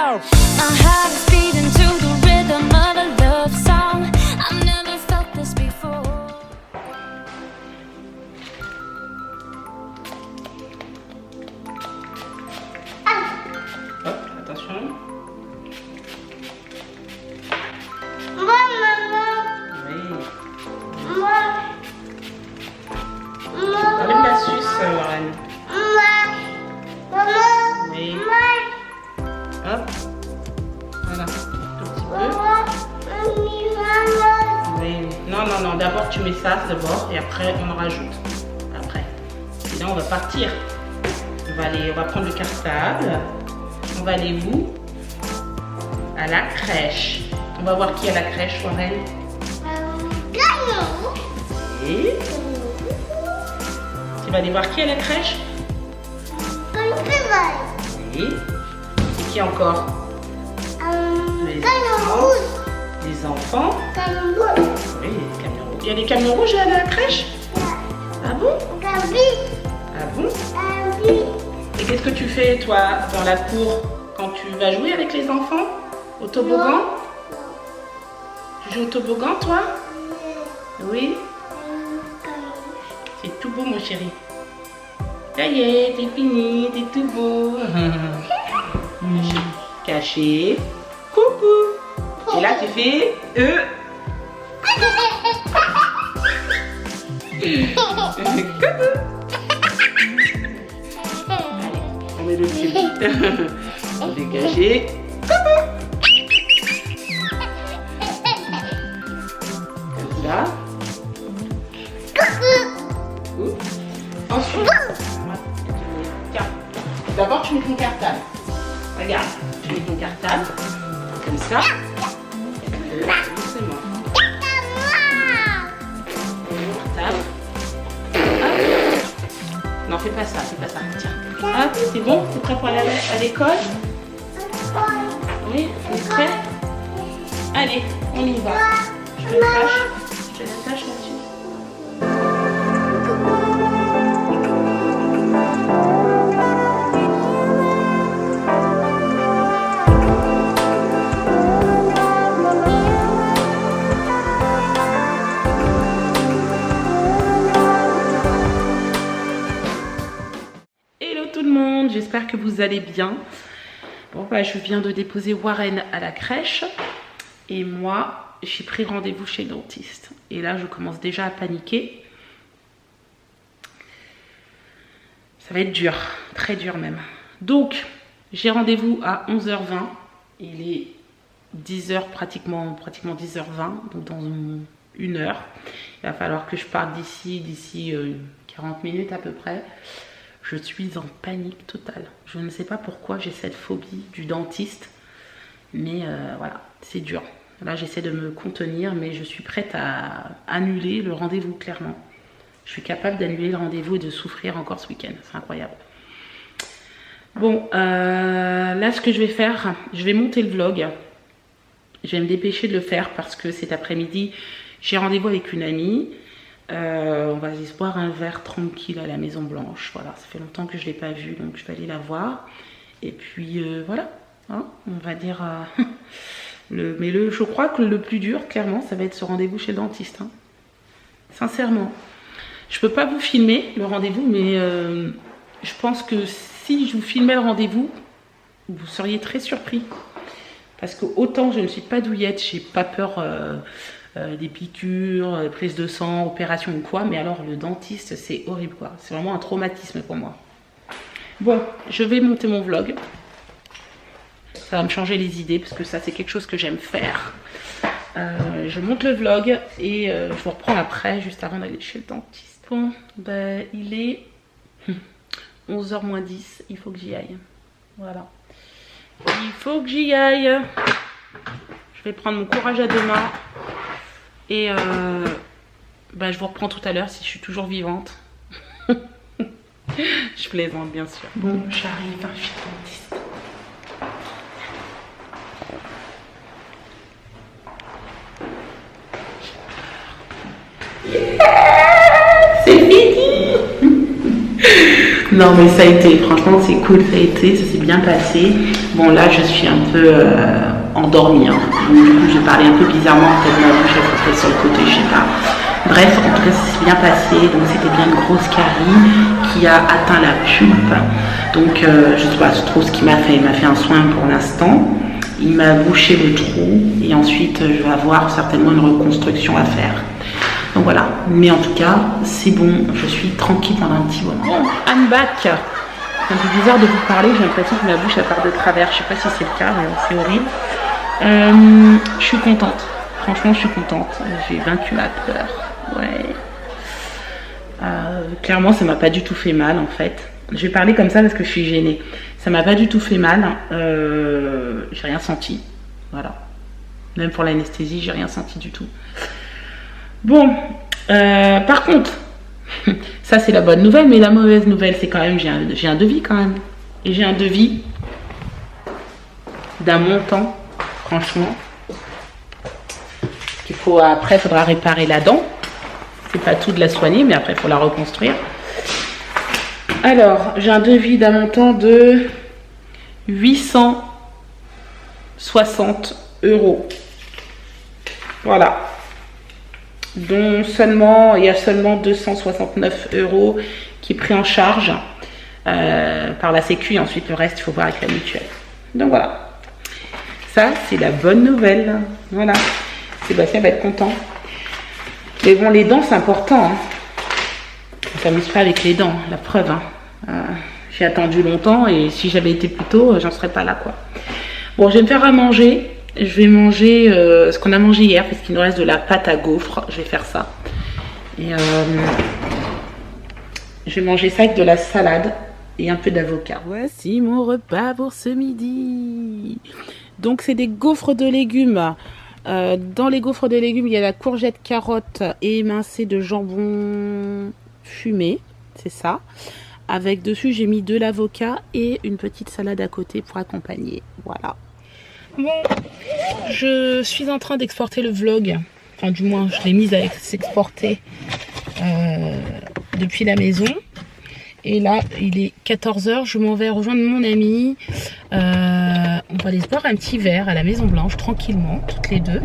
go. My heart is beating to the rhythm of a love song. I've never felt this before. Hop, attention. Avec la suce, Warren. Oui. Hop. Voilà. Tout petit peu. Oui. Non, non, non. D'abord, tu mets ça d'abord et après, on en rajoute. Après. Et là, on va partir. On va prendre le cartable. On va aller où? À la crèche. On va voir qui est à la crèche, Warren. Et tu vas aller voir qui est à la crèche? Oui. Et qui encore? Les enfants. Oui, les camions rouges. Il y a des camions rouges à la crèche? Ah bon? Ah bon? Et qu'est-ce que tu fais, toi, dans la cour, quand tu vas jouer avec les enfants? Au toboggan? Tu joues au toboggan, toi? Oui. C'est tout beau, mon chéri. Ça y est, t'es fini, t'es tout beau. Caché. Coucou. Et là, tu fais Coucou. Allez, on met le pied. On est caché. Comme ça. Ensuite, tiens, d'abord tu mets ton cartable. Regarde, tu mets ton cartable, comme ça. Doucement. Cartable. Hop. Non, fais pas ça, Tiens. Hop, c'est bon? T'es prêt pour aller à l'école? Oui, t'es prêt? Allez, on y va. Je te l'attache là-dessus. J'espère que vous allez bien. Bon, bah, je viens de déposer Warren à la crèche et moi j'ai pris rendez-vous chez le dentiste et là je commence déjà à paniquer. Ça va être dur, très dur même. Donc j'ai rendez-vous à 11h20, il est 10h pratiquement 10h20, donc dans une heure. Il va falloir que je parte d'ici 40 minutes à peu près. Je suis en panique totale. Je ne sais pas pourquoi j'ai cette phobie du dentiste. Mais voilà, c'est dur. Là, j'essaie de me contenir, mais je suis prête à annuler le rendez-vous, clairement. Je suis capable d'annuler le rendez-vous et de souffrir encore ce week-end. C'est incroyable. Bon, là, ce que je vais faire, je vais monter le vlog. Je vais me dépêcher de le faire parce que cet après-midi, j'ai rendez-vous avec une amie. On va aller se boire un verre tranquille à la Maison Blanche. Voilà, ça fait longtemps que je ne l'ai pas vue, donc je vais aller la voir. Et puis voilà, hein, on va dire... mais je crois que le plus dur, clairement, ça va être ce rendez-vous chez le dentiste. Hein. Sincèrement. Je peux pas vous filmer le rendez-vous, mais je pense que si je vous filmais le rendez-vous, vous seriez très surpris. Parce que autant je ne suis pas douillette, j'ai pas peur... des piqûres, prise de sang, opération ou quoi, mais alors le dentiste c'est horrible quoi, c'est vraiment un traumatisme pour moi. Bon, je vais monter mon vlog, ça va me changer les idées parce que ça c'est quelque chose que j'aime faire. Je monte le vlog et je vous reprends après, juste avant d'aller chez le dentiste. Bon, ben il est 11h moins 10, il faut que j'y aille, voilà. Il faut que j'y aille. Je vais prendre mon courage à deux mains. Et bah, je vous reprends tout à l'heure si je suis toujours vivante. Je plaisante bien sûr. Bon, j'arrive chez le dentiste. C'est fini. Non mais ça a été, franchement c'est cool, ça a été, ça s'est bien passé. Bon là je suis un peu endormie, hein. Donc du coup j'ai parlé un peu bizarrement, peut-être ma bouche elle serait sur le côté, je sais pas. Bref, en tout cas ça s'est bien passé, donc c'était bien une grosse carie qui a atteint la pulpe. Donc je sais pas trop ce qu'il m'a fait, il m'a fait un soin pour l'instant. Il m'a bouché le trou et ensuite je vais avoir certainement une reconstruction à faire. Donc voilà, mais en tout cas, c'est bon, je suis tranquille pendant un petit moment. Bon, I'm back. C'est un peu bizarre de vous parler, j'ai l'impression que ma bouche elle part de travers. Je sais pas si c'est le cas, c'est horrible. Je suis contente, franchement je suis contente. J'ai vaincu la peur, ouais. Clairement, ça m'a pas du tout fait mal en fait. Je vais parler comme ça parce que je suis gênée. Ça m'a pas du tout fait mal, j'ai rien senti, voilà. Même pour l'anesthésie, j'ai rien senti du tout. Bon, par contre, ça c'est la bonne nouvelle, mais la mauvaise nouvelle c'est quand même j'ai un devis quand même. Et j'ai un devis d'un montant, franchement, qu'il faut, après il faudra réparer la dent. C'est pas tout de la soigner, mais après il faut la reconstruire. Alors, j'ai un devis d'un montant de 860 €. Voilà. Dont il y a seulement 269 € qui est pris en charge par la Sécu et ensuite le reste il faut voir avec la mutuelle. Donc voilà, ça c'est la bonne nouvelle. Voilà, Sébastien va être content. Mais bon, les dents c'est important, hein. On s'amuse pas avec les dents, la preuve, hein. J'ai attendu longtemps et si j'avais été plus tôt j'en serais pas là quoi. Bon, je vais me faire à manger. Je vais manger ce qu'on a mangé hier parce qu'il nous reste de la pâte à gaufres. Je vais faire ça. Et je vais manger ça avec de la salade et un peu d'avocat. Voici mon repas pour ce midi. Donc c'est des gaufres de légumes. Dans les gaufres de légumes, il y a la courgette, carotte et émincée de jambon fumé. C'est ça. Avec dessus, j'ai mis de l'avocat et une petite salade à côté pour accompagner. Voilà. Bon, je suis en train d'exporter le vlog, enfin du moins je l'ai mise à s'exporter depuis la maison. Et là, il est 14 h, je m'en vais rejoindre mon ami. On va aller se boire un petit verre à la Maison Blanche, tranquillement, toutes les deux,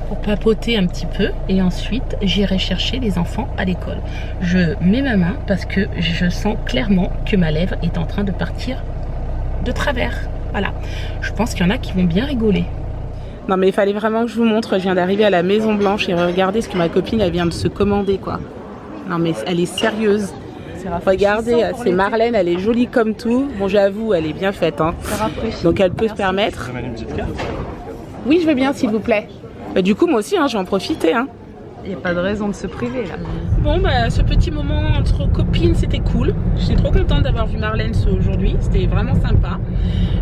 pour papoter un petit peu. Et ensuite, j'irai chercher les enfants à l'école. Je mets ma main parce que je sens clairement que ma lèvre est en train de partir de travers. Voilà, je pense qu'il y en a qui vont bien rigoler. Non mais il fallait vraiment que je vous montre, je viens d'arriver à la Maison Blanche et regardez ce que ma copine elle vient de se commander quoi. Non mais elle est sérieuse. Regardez, c'est Marlène, elle est jolie comme tout. Bon j'avoue, elle est bien faite, hein. Donc elle peut se permettre. Oui, je veux bien s'il vous plaît. Bah, du coup moi aussi, hein, je vais en profiter, hein. Il n'y a pas de raison de se priver là. Bon bah ce petit moment entre copines c'était cool. J'étais trop contente d'avoir vu Marlène aujourd'hui, c'était vraiment sympa.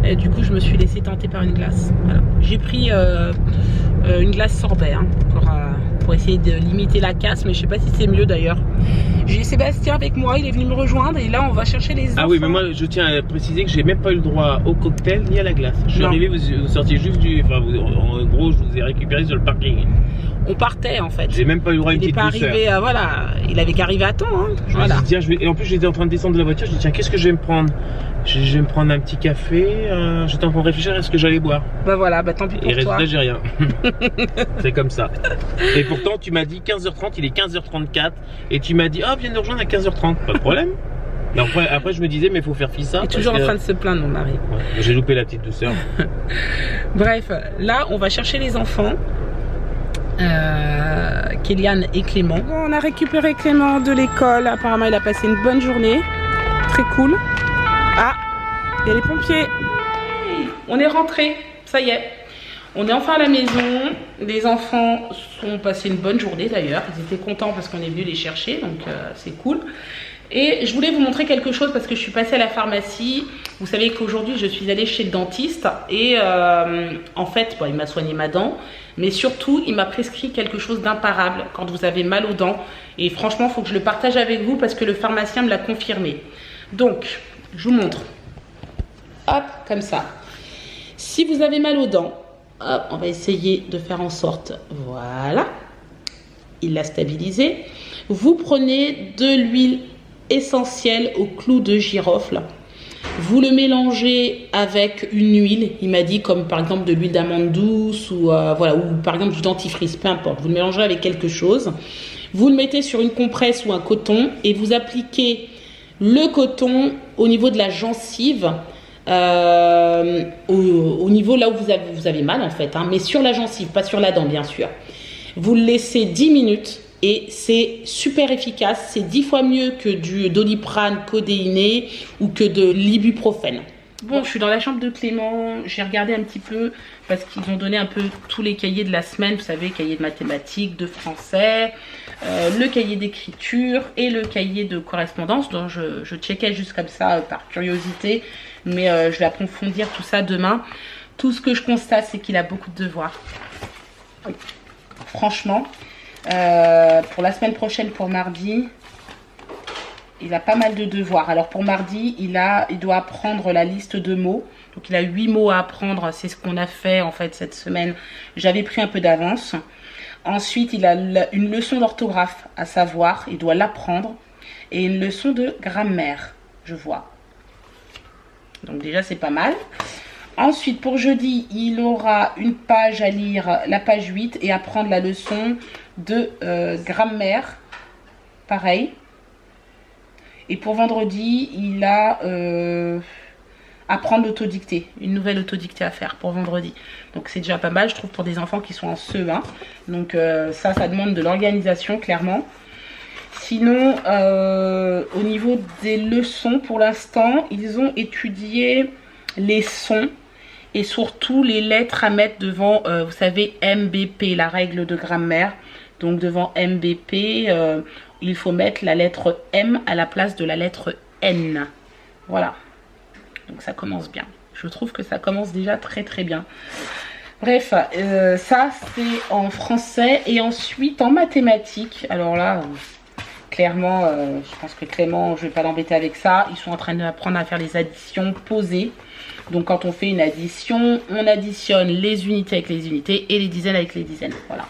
Et du coup je me suis laissée tenter par une glace. Voilà. J'ai pris une glace sorbet hein, pour essayer de limiter la casse, mais je sais pas si c'est mieux d'ailleurs. J'ai Sébastien avec moi, il est venu me rejoindre et là on va chercher les enfants. Ah oui, mais moi je tiens à préciser que j'ai même pas eu le droit au cocktail ni à la glace. Je suis arrivé, vous sortiez juste du... Enfin, en gros, je vous ai récupéré sur le parking. On partait en fait. J'ai même pas eu le droit à une petite douceur. Il n'est pas arrivé, voilà, il avait qu'arrivé à temps. Hein. Voilà. Dit, tiens, et en plus j'étais en train de descendre de la voiture, je dis tiens, qu'est-ce que je vais me prendre? Je vais me prendre un petit café, j'étais en train de réfléchir à ce que j'allais boire. Bah voilà, bah tant pis pour toi. Et résultat, j'ai rien. C'est comme ça. Et pourtant, tu m'as dit 15h30, il est 15h34, et tu m'as dit, ah, viens nous rejoindre à 15h30, pas de problème. Après, je me disais, mais il faut faire fi ça. Il est toujours en train de se plaindre, mon mari. Ouais, j'ai loupé la petite douceur. Bref, là, on va chercher les enfants. Kélian et Clément. On a récupéré Clément de l'école. Apparemment, il a passé une bonne journée. Très cool. Ah, il y a les pompiers. On est rentré. Ça y est. On est enfin à la maison. Les enfants ont passé une bonne journée d'ailleurs. Ils étaient contents parce qu'on est venu les chercher. Donc, c'est cool. Et je voulais vous montrer quelque chose parce que je suis passée à la pharmacie. Vous savez qu'aujourd'hui je suis allée chez le dentiste et en fait bon, il m'a soigné ma dent, mais surtout il m'a prescrit quelque chose d'imparable quand vous avez mal aux dents. Et franchement il faut que je le partage avec vous parce que le pharmacien me l'a confirmé. Donc je vous montre. Hop, comme ça. Si vous avez mal aux dents, hop, on va essayer de faire en sorte, voilà, il l'a stabilisé. Vous prenez de l'huile essentiel au clou de girofle. Vous le mélangez avec une huile, il m'a dit, comme par exemple de l'huile d'amande douce ou, voilà, ou par exemple du dentifrice, peu importe. Vous le mélangez avec quelque chose. Vous le mettez sur une compresse ou un coton et vous appliquez le coton au niveau de la gencive, au niveau là où vous avez mal en fait, hein, mais sur la gencive, pas sur la dent bien sûr. Vous le laissez 10 minutes et c'est super efficace. C'est 10 fois mieux que du Doliprane codéiné ou que de l'ibuprofène. Bon, je suis dans la chambre de Clément, j'ai regardé un petit peu parce qu'ils ont donné un peu tous les cahiers de la semaine, vous savez, cahier de mathématiques, de français, le cahier d'écriture et le cahier de correspondance. Donc je checkais juste comme ça par curiosité, mais je vais approfondir tout ça demain. Tout ce que je constate, c'est qu'il a beaucoup de devoirs. Oui. Franchement, pour la semaine prochaine, pour mardi, il a pas mal de devoirs. Alors pour mardi, il doit apprendre la liste de mots. Donc il a 8 mots à apprendre. C'est ce qu'on a fait en fait cette semaine. J'avais pris un peu d'avance. Ensuite, il a une leçon d'orthographe à savoir. Il doit l'apprendre. Et une leçon de grammaire, je vois. Donc déjà, c'est pas mal. Ensuite, pour jeudi, il aura une page à lire, la page 8, et apprendre la leçon de grammaire. Pareil. Et pour vendredi, il a apprendre l'autodictée, une nouvelle autodictée à faire pour vendredi. Donc c'est déjà pas mal, je trouve, pour des enfants qui sont en CE1. Donc ça demande de l'organisation, clairement. Sinon, au niveau des leçons, pour l'instant, ils ont étudié les sons et surtout les lettres à mettre devant, vous savez, MBP, la règle de grammaire. Donc devant MBP, il faut mettre la lettre M à la place de la lettre N. Voilà. Donc ça commence bien. Je trouve que ça commence déjà très très bien. Bref, ça c'est en français. Et ensuite en mathématiques. Alors là, clairement, je pense que Clément, je ne vais pas l'embêter avec ça. Ils sont en train d'apprendre à faire les additions posées. Donc quand on fait une addition, on additionne les unités avec les unités et les dizaines avec les dizaines. Voilà.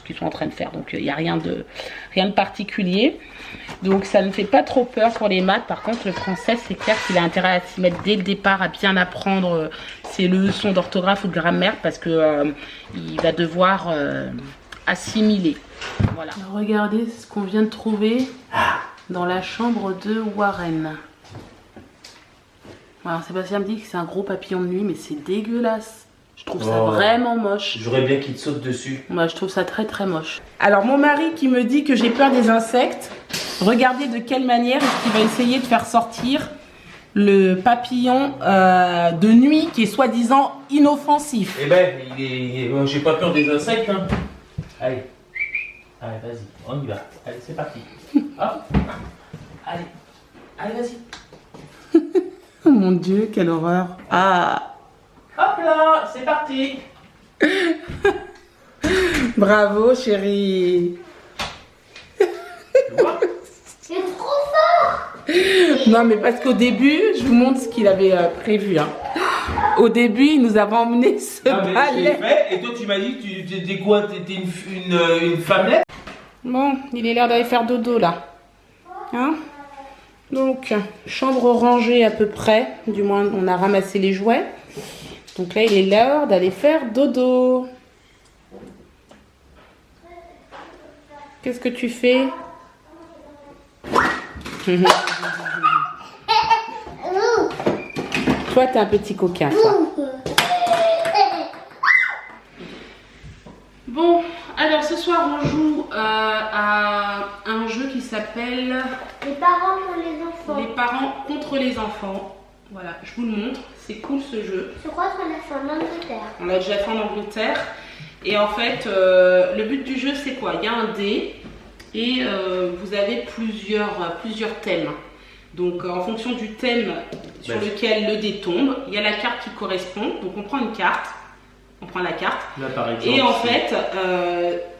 Qu'ils sont en train de faire, donc il n'y a rien de particulier, donc ça ne fait pas trop peur pour les maths. Par contre le français, c'est clair qu'il a intérêt à s'y mettre dès le départ, à bien apprendre ses leçons d'orthographe ou de grammaire, parce que il va devoir assimiler. Voilà. Alors, regardez ce qu'on vient de trouver dans la chambre de Warren. Alors Sébastien me dit que c'est un gros papillon de nuit, mais c'est dégueulasse. Je trouve ça vraiment moche. J'aurais bien qu'il te saute dessus. Moi, je trouve ça très très moche. Alors, mon mari qui me dit que j'ai peur des insectes, regardez de quelle manière il va essayer de faire sortir le papillon de nuit qui est soi-disant inoffensif. Eh ben, j'ai pas peur des insectes. Hein. Allez, vas-y, on y va. Allez, c'est parti. Hop. Allez, vas-y. Oh mon Dieu, quelle horreur. Ah. Hop là, c'est parti. Bravo chérie. C'est trop fort. Non mais parce qu'au début, je vous montre ce qu'il avait prévu. Hein. Au début, il nous avait emmené ce balai. Et toi tu m'as dit que tu étais quoi? T'étais une femmelette? Bon, il est l'air d'aller faire dodo là. Hein? Donc, chambre rangée à peu près. Du moins, on a ramassé les jouets. Donc là, il est l'heure d'aller faire dodo. Qu'est-ce que tu fais? Toi, t'es un petit coquin, toi. Bon, alors ce soir, on joue à un jeu qui s'appelle... Les parents pour les enfants. Les parents contre les enfants. Voilà, je vous le montre. C'est cool ce jeu. Je crois qu'on l'a fait en Angleterre. On l'a déjà fait en Angleterre. Et en fait, le but du jeu, c'est quoi? Il y a un dé et vous avez plusieurs thèmes. Donc, en fonction du thème sur lequel le dé tombe, il y a la carte qui correspond. Donc, on prend une carte. On prend la carte. Là, par exemple, et en fait,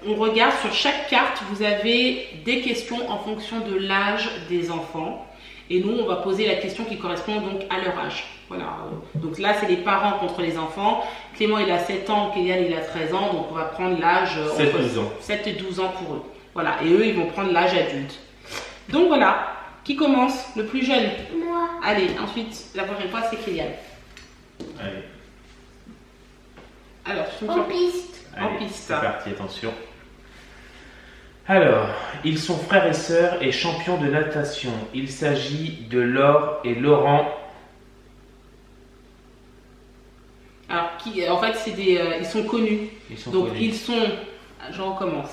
on regarde sur chaque carte, vous avez des questions en fonction de l'âge des enfants. Et nous, on va poser la question qui correspond donc à leur âge. Voilà. Donc là, c'est les parents contre les enfants. Clément, il a 7 ans, Kélian, il a 13 ans. Donc on va prendre l'âge 7 et 12 ans. 7 et 12 ans pour eux. Voilà. Et eux, ils vont prendre l'âge adulte. Donc voilà. Qui commence? Le plus jeune? Moi. Allez, ensuite, la prochaine fois, c'est Kylian. Allez, Alors, je En piste. En allez, piste. c'est parti, attention. Alors, ils sont frères et sœurs et champions de natation. Il s'agit de Laure et Laurent. Alors, en fait, c'est des, ils sont connus. Ils sont Donc, connus. ils sont. Je recommence.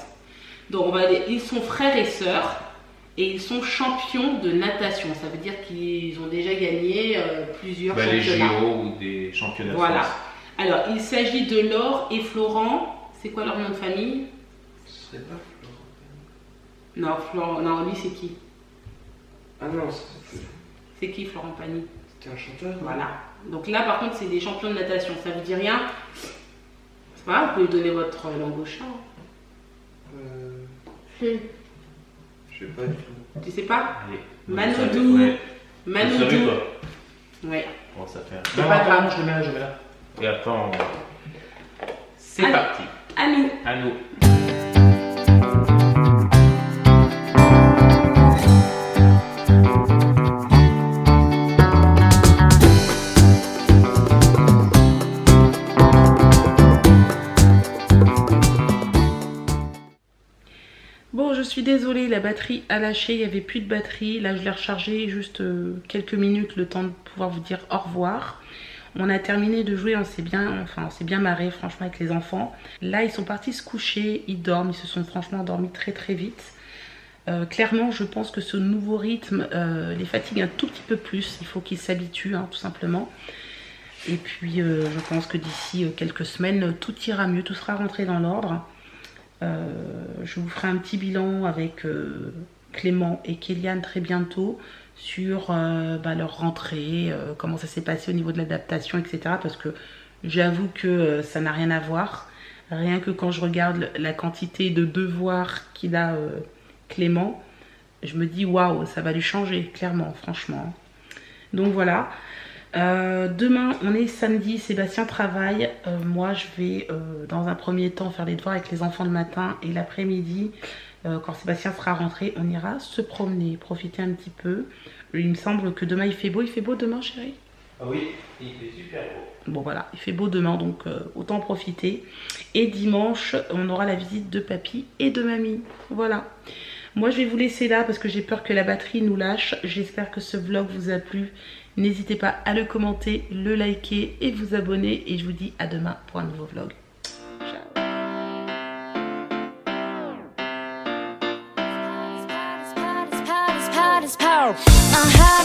Donc, on va aller. Ils sont frères et sœurs et ils sont champions de natation. Ça veut dire qu'ils ont déjà gagné plusieurs Les championnats. JO ou des championnats de Voilà. France. Alors, il s'agit de Laure et Florent. C'est quoi leur nom de famille? Ce serait pas Florent. Non, Florent. Non, lui, c'est qui? Ah non, C'est qui, Florent Pagny? c'était un chanteur. Voilà. Donc là, par contre, c'est des champions de natation. Ça vous dit rien? C'est pas grave, vous pouvez donner votre langue au chat. Je sais pas du tout. Tu sais pas? Allez. Manodou. Ouais. Manodou. Sérieux, toi? Ouais. Comment ça fait? C'est pas grave. je le mets là, je le mets là. Et après, c'est Allez. parti. À nous. À nous. Bon, je suis désolée, la batterie a lâché, il n'y avait plus de batterie. Là, je l'ai rechargée juste quelques minutes, le temps de pouvoir vous dire au revoir. On a terminé de jouer, on s'est bien marré franchement avec les enfants. Là, ils sont partis se coucher, ils dorment, ils se sont franchement endormis très très vite. Clairement, je pense que ce nouveau rythme les fatigue un tout petit peu plus. Il faut qu'ils s'habituent, hein, tout simplement. Et puis, je pense que d'ici quelques semaines, tout ira mieux, tout sera rentré dans l'ordre. Je vous ferai un petit bilan avec Clément et Kéliane très bientôt sur leur rentrée, comment ça s'est passé au niveau de l'adaptation, etc. Parce que j'avoue que ça n'a rien à voir. Rien que quand je regarde la quantité de devoirs qu'il a Clément, je me dis waouh, ça va lui changer, clairement, franchement. Donc voilà. Demain on est samedi, Sébastien travaille, moi je vais dans un premier temps faire les devoirs avec les enfants le matin et l'après-midi quand Sébastien sera rentré on ira se promener, profiter un petit peu. Il me semble que demain il fait beau demain chérie? Ah oui, il fait super beau. Bon voilà, il fait beau demain donc autant en profiter. Et dimanche on aura la visite de papy et de mamie, voilà. Moi je vais vous laisser là parce que j'ai peur que la batterie nous lâche. J'espère que ce vlog vous a plu. N'hésitez pas à le commenter, le liker et vous abonner. Et je vous dis à demain pour un nouveau vlog. Ciao. Parties, parties, parties, parties, parties.